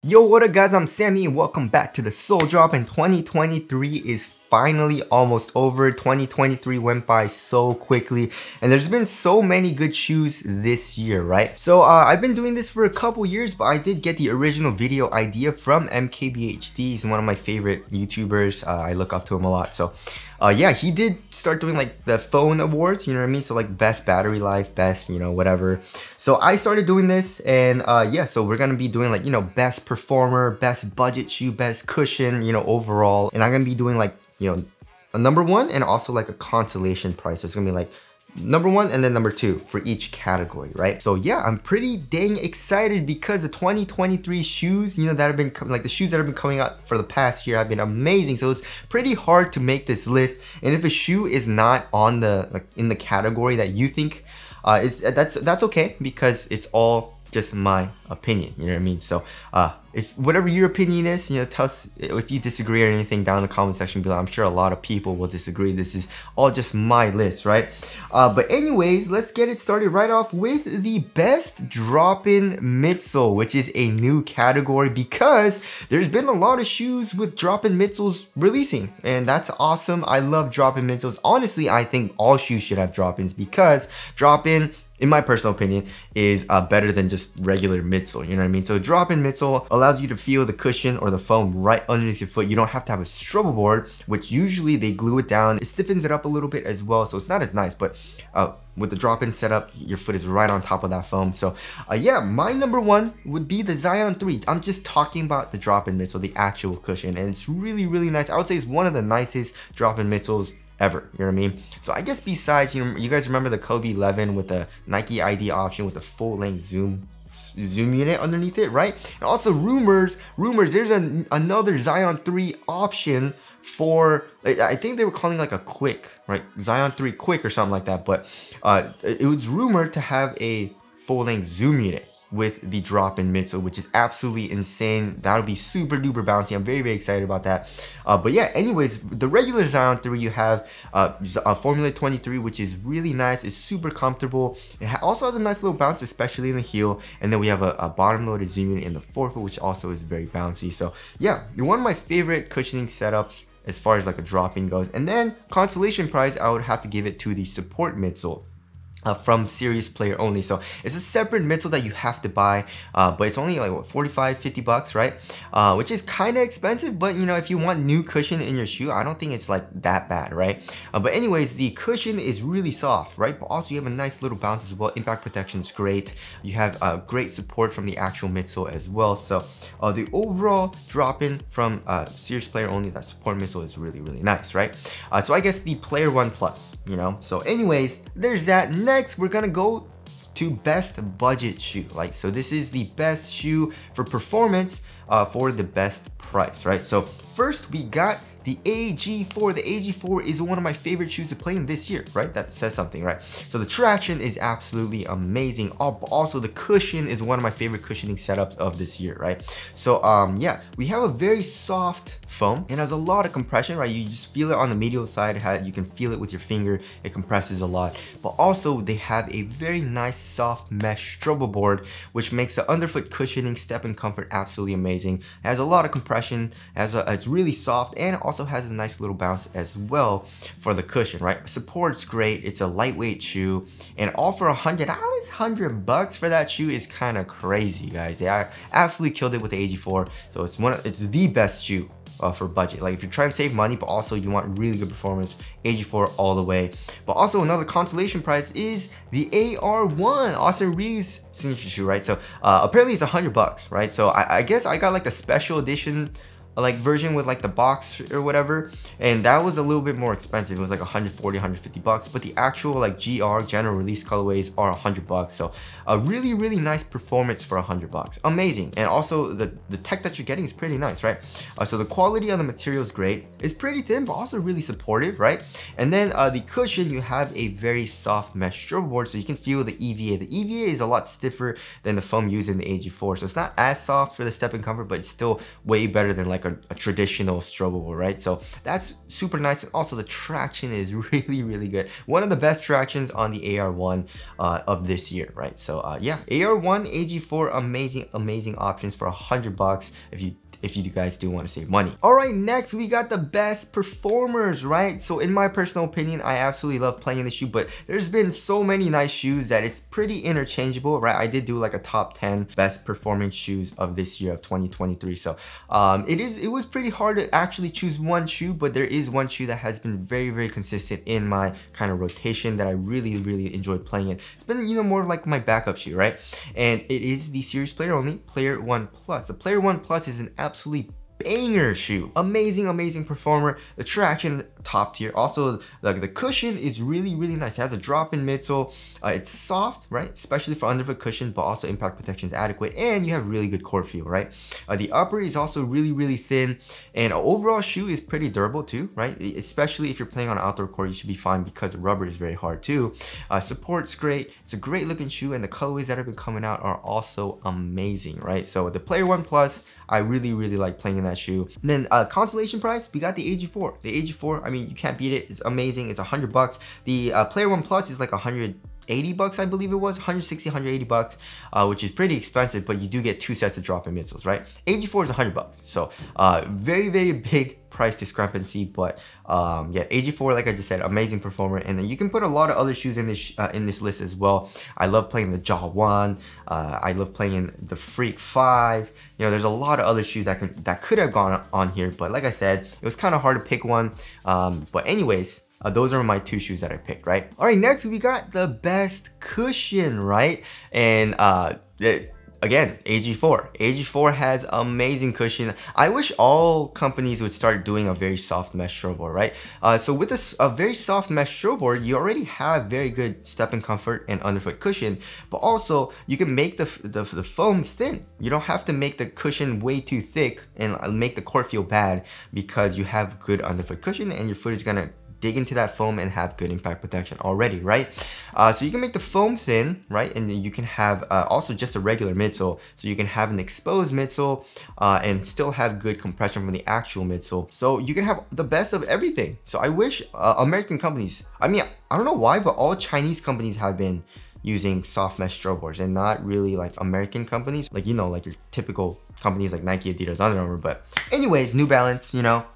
Yo, what up guys, I'm Sammy and welcome back to the Soul Drop, and 2023 is finally almost over. 2023 went by so quickly and there's been so many good shoes this year, right? So I've been doing this for a couple years, but I did get the original video idea from MKBHD. He's one of my favorite YouTubers. I look up to him a lot. So yeah, he did start doing like the phone awards, you know what I mean? So like best battery life, best, you know, whatever. So I started doing this, and yeah, so we're gonna be doing like, you know, best performer, best budget shoe, best cushion, you know, overall. And I'm gonna be doing like, you know, a number one and also like a consolation price. So it's gonna be like number one and then number two for each category, right? So yeah, I'm pretty dang excited because the 2023 shoes, you know, that have been like the shoes that have been coming out for the past year have been amazing. So it's pretty hard to make this list. And if a shoe is not on the like in the category that you think that's okay, because it's all just my opinion, you know what I mean? So if whatever your opinion is, you know, tell us if you disagree or anything down in the comment section below. I'm sure a lot of people will disagree. This is all just my list, right? But anyways, let's get it started right off with the best drop-in midsole, which is a new category because there's been a lot of shoes with drop-in midsoles releasing, and that's awesome. I love drop-in midsoles. Honestly, I think all shoes should have drop-ins because drop-in, in my personal opinion, is better than just regular midsole, you know what I mean? So drop-in midsole allows you to feel the cushion or the foam right underneath your foot. You don't have to have a struggle board, which usually they glue it down. It stiffens it up a little bit as well, so it's not as nice, but with the drop-in setup, your foot is right on top of that foam. So yeah, my number one would be the Zion 3. I'm just talking about the drop-in midsole, the actual cushion, and it's really, really nice. I would say it's one of the nicest drop-in midsoles ever, you know what I mean? So I guess besides, you know, you guys remember the Kobe 11 with the Nike ID option with the full-length zoom unit underneath it, right? And also rumors, there's another Zion 3 option for, I think they were calling like a quick, right? Zion 3 quick or something like that, but it was rumored to have a full-length zoom unit with the drop-in midsole, which is absolutely insane. That'll be super duper bouncy. I'm very, very excited about that. But yeah, anyways, the regular Zion 3, you have Formula 23, which is really nice. It's super comfortable. It also has a nice little bounce, especially in the heel. And then we have a bottom-loaded zoom unit in the forefoot, which also is very bouncy. So yeah, one of my favorite cushioning setups as far as like a drop-in goes. And then consolation prize, I would have to give it to the support midsole. From Serious Player Only. So it's a separate midsole that you have to buy, but it's only like what, 45-50 bucks, right? Which is kind of expensive, but you know, if you want new cushion in your shoe, I don't think it's like that bad, right? But anyways, the cushion is really soft, right? But also you have a nice little bounce as well. Impact protection is great. You have great support from the actual midsole as well. So the overall drop-in from Serious Player Only, that support midsole, is really, really nice, right? So I guess the Player 1 Plus, you know? So anyways, there's that. Next, we're gonna go to best budget shoe. Like, so this is the best shoe for performance for the best price, right? So first we got the AG4. The AG4 is one of my favorite shoes to play in this year, right? That says something, right? So the traction is absolutely amazing. Also, the cushion is one of my favorite cushioning setups of this year, right? So yeah, we have a very soft foam and has a lot of compression, right? You just feel it on the medial side. You can feel it with your finger. It compresses a lot. But also they have a very nice soft mesh struggle board, which makes the underfoot cushioning, step and comfort absolutely amazing. It has a lot of compression. It's really soft, and also has a nice little bounce as well for the cushion, right? Support's great. It's a lightweight shoe, and all for $100. $100 for that shoe is kind of crazy, guys. They absolutely killed it with the AG4. So it's the best shoe for budget. Like if you're trying to save money, but also you want really good performance, AG4 all the way. But also another consolation prize is the AR1, Austin Reeves signature shoe, right? So apparently it's $100, right? So I guess I got like a special edition like version with like the box or whatever, and that was a little bit more expensive. It was like 140, 150 bucks, but the actual like GR general release colorways are 100 bucks. So a really, really nice performance for 100 bucks. Amazing. And also the tech that you're getting is pretty nice, right? So the quality of the material is great. It's pretty thin, but also really supportive, right? And then the cushion, you have a very soft mesh struggle board, so you can feel the EVA. The EVA is a lot stiffer than the foam used in the AG4, so it's not as soft for the step and comfort, but it's still way better than like a traditional strobable, right? So that's super nice. And also the traction is really good. One of the best tractions on the AR1 of this year, right? So yeah, AR1 AG4, amazing options for $100 if you guys do want to save money. All right, next we got the best performers, right? So in my personal opinion, I absolutely love playing this shoe, but there's been so many nice shoes that it's pretty interchangeable, right? I did do like a top 10 best performance shoes of this year of 2023. So it was pretty hard to actually choose one shoe, but there is one shoe that has been very consistent in my kind of rotation that I really enjoyed playing it. It's been, you know, more like my backup shoe, right? And it is the series player only, Player 1 Plus. The Player 1 Plus is an absolutely banger shoe. Amazing performer. The traction, top tier. Also, the cushion is really nice. It has a drop-in midsole. It's soft, right? Especially for underfoot cushion, but also impact protection is adequate, and you have really good core feel, right? The upper is also really thin, and overall shoe is pretty durable too, right? Especially if you're playing on an outdoor court, you should be fine because the rubber is very hard too. Support's great. It's a great looking shoe, and the colorways that have been coming out are also amazing, right? So the Player 1 Plus, I really like playing in that shoe. And then consolation price, we got the AG4. The AG4, I mean, you can't beat it. It's amazing. It's $100. The Player 1 Plus is like $180, I believe it was 160, 180 bucks, which is pretty expensive, but you do get 2 sets of drop-in midsoles, right? AG4 is $100. So very big price discrepancy, but yeah, AG4, like I just said, amazing performer. And then you can put a lot of other shoes in this list as well. I love playing the Jaw 1. I love playing the Freak 5. You know, there's a lot of other shoes that could have gone on here, but like I said, it was kind of hard to pick one. But anyways, those are my 2 shoes that I picked, right? All right, next we got the best cushion, right? And again, AG4. AG4 has amazing cushion. I wish all companies would start doing a very soft mesh strobe, right? So with a very soft mesh strobe, you already have very good stepping comfort and underfoot cushion, but also you can make the foam thin. You don't have to make the cushion way too thick and make the court feel bad, because you have good underfoot cushion and your foot is gonna dig into that foam and have good impact protection already, right? So you can make the foam thin, right? And then you can have also just a regular midsole. So you can have an exposed midsole and still have good compression from the actual midsole. So you can have the best of everything. So I wish American companies, I mean, I don't know why, but all Chinese companies have been using soft mesh strobe boards and not really like American companies, like, you know, like your typical companies like Nike, Adidas, Under Armour. But anyways, New Balance, you know,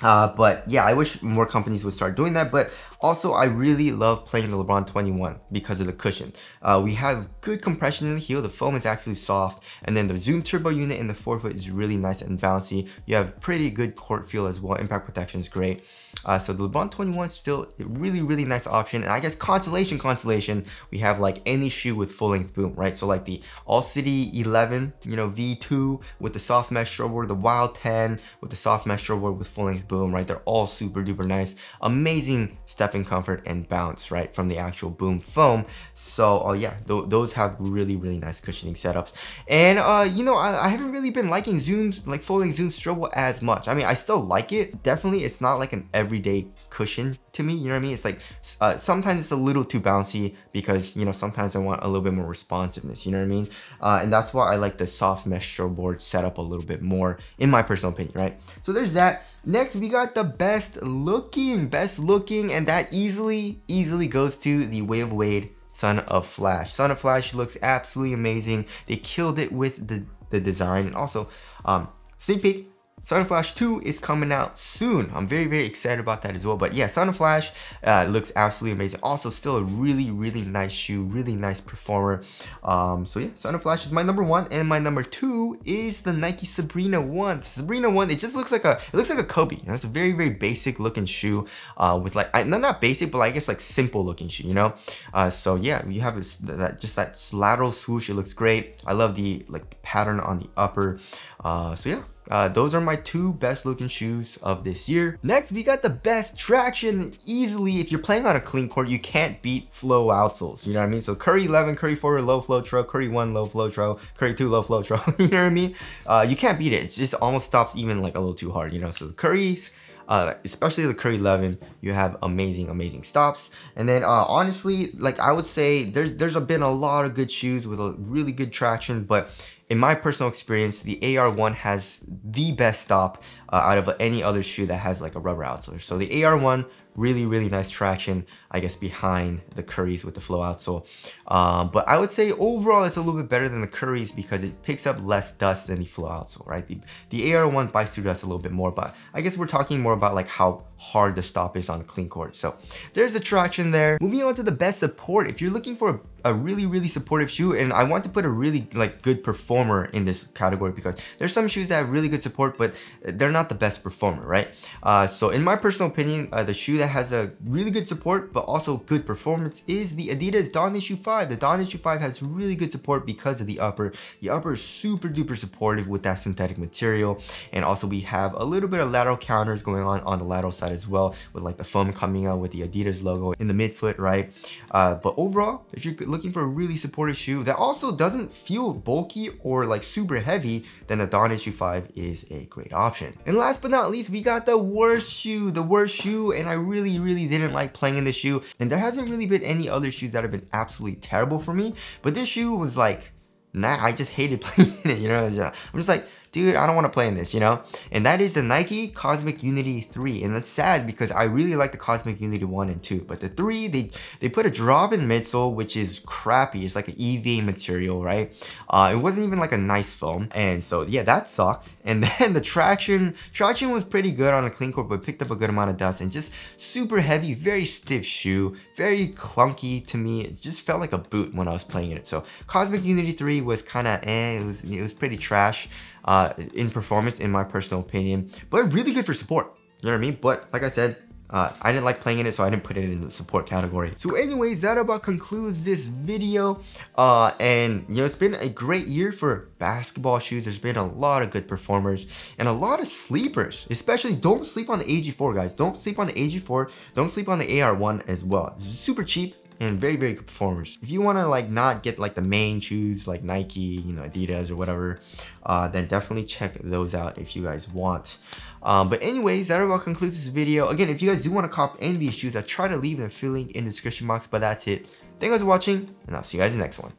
but yeah, I wish more companies would start doing that. But also, I really love playing the LeBron 21 because of the cushion. We have good compression in the heel. The foam is actually soft, and then the Zoom Turbo unit in the forefoot is really nice and bouncy. You have pretty good court feel as well. Impact protection is great. So the LeBron 21 is still a really nice option. And I guess consolation, we have like any shoe with full length boom, right? So like the All City 11, you know, V2 with the soft mesh strobe board, the Wild 10 with the soft mesh strobe board with full length boom, right? They're all super duper nice. Amazing stepping comfort and bounce, right, from the actual boom foam. So yeah, those have really nice cushioning setups. And you know, I haven't really been liking Zooms, like full length Zoom strobe as much. I mean, I still like it. Definitely, it's not like an everyday cushion to me, you know what I mean? It's like sometimes it's a little too bouncy because, you know, sometimes I want a little bit more responsiveness, you know what I mean? And that's why I like the soft mesh strobe board setup a little bit more, in my personal opinion, right? So there's that. Next, we got the best looking, and that easily goes to the Way of Wade Son of Flash. Son of Flash looks absolutely amazing. They killed it with the design. And also, sneak peek, Son of Flash 2 is coming out soon. I'm very excited about that as well. But yeah, Son of Flash looks absolutely amazing. Also, still a really nice shoe, really nice performer. So yeah, Son of Flash is my number 1, and my number 2 is the Nike Sabrina 1. The Sabrina 1, it just looks like a Kobe. You know, it's a very basic looking shoe with like not basic, but I guess like simple looking shoe. You know, so yeah, you have that lateral swoosh. It looks great. I love the pattern on the upper. So yeah. Those are my 2 best looking shoes of this year. Next, we got the best traction. Easily, if you're playing on a clean court, you can't beat flow outsoles. You know what I mean? So Curry 11, Curry 4 low flow throw, Curry 1 low flow throw, Curry 2 low flow throw. You know what I mean? You can't beat it. It just almost stops even like a little too hard. You know, so the Curry's, especially the Curry 11, you have amazing stops. And then honestly, like I would say, there's been a lot of good shoes with a really good traction, but in my personal experience, the AR1 has the best stop out of any other shoe that has like a rubber outsole. So the AR1, really nice traction, I guess, behind the Curry's with the flow outsole. But I would say overall it's a little bit better than the Curry's because it picks up less dust than the flow outsole, right? The AR1 bites through dust a little bit more, but I guess we're talking more about like how hard the stop is on a clean court. So there's the traction there. Moving on to the best support. If you're looking for a really supportive shoe, and I want to put a really like good performer in this category because there's some shoes that have really good support, but they're not the best performer, right? So in my personal opinion, the shoe that has a really good support but also good performance is the Adidas Dawn Issue 5. The Dawn Issue 5 has really good support because of the upper. The upper is super duper supportive with that synthetic material, and also we have a little bit of lateral counters going on the lateral side as well, with like the foam coming out with the Adidas logo in the midfoot, right? But overall, if you're looking for a really supportive shoe that also doesn't feel bulky or like super heavy, then the Dawn Issue 5 is a great option. And last but not least, we got the worst shoe, and I really didn't like playing in this shoe. And there hasn't really been any other shoes that have been absolutely terrible for me, but this shoe was like, nah, I just hated playing in it, you know? I'm just like, dude, I don't want to play in this, you know? And that is the Nike Cosmic Unity 3. And that's sad because I really like the Cosmic Unity 1 and 2. But the 3, they put a drop-in midsole, which is crappy. It's like an EVA material, right? It wasn't even like a nice foam. And so, yeah, that sucked. And then the traction was pretty good on a clean court, but picked up a good amount of dust. And just super heavy, very stiff shoe. Very clunky to me. It just felt like a boot when I was playing it. So Cosmic Unity 3 was kind of it was pretty trash in performance, in my personal opinion, but really good for support, you know what I mean? But like I said, I didn't like playing in it, so I didn't put it in the support category. So anyways, that about concludes this video. And you know, it's been a great year for basketball shoes. There's been a lot of good performers and a lot of sleepers. Especially, don't sleep on the AG4, guys. Don't sleep on the AG4. Don't sleep on the AR1 as well. It's super cheap and very good performers. If you want to like not get like the main shoes like Nike, you know, Adidas or whatever, then definitely check those out if you guys want. But anyways, that about concludes this video. Again, if you guys do want to cop any of these shoes, I try to leave them filling in the description box, but that's it. Thank you guys for watching, and I'll see you guys in the next one.